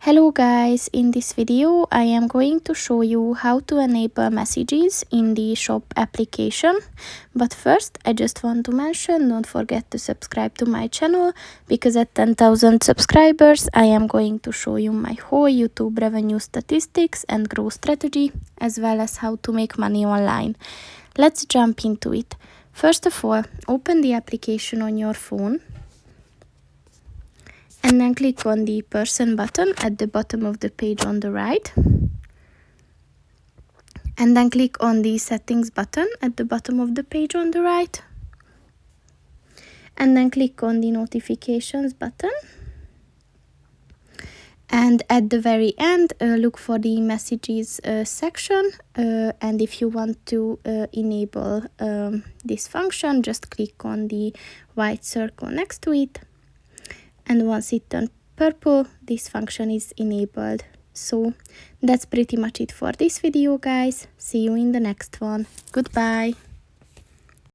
Hello guys, in this video I am going to show you how to enable messages in the shop application. But first I just want to mention, don't forget to subscribe to my channel, because at 10,000 subscribers I am going to show you my whole YouTube revenue statistics and growth strategy, as well as how to make money online. Let's jump into it. First of all, open the application on your phone. And then click on the person button at the bottom of the page on the right. And then click on the settings button at the bottom of the page on the right. And then click on the notifications button. And at the very end, look for the messages section. And if you want to enable this function, just click on the white circle next to it. And once it turns purple, this function is enabled. So that's pretty much it for this video, guys. See you in the next one. Goodbye.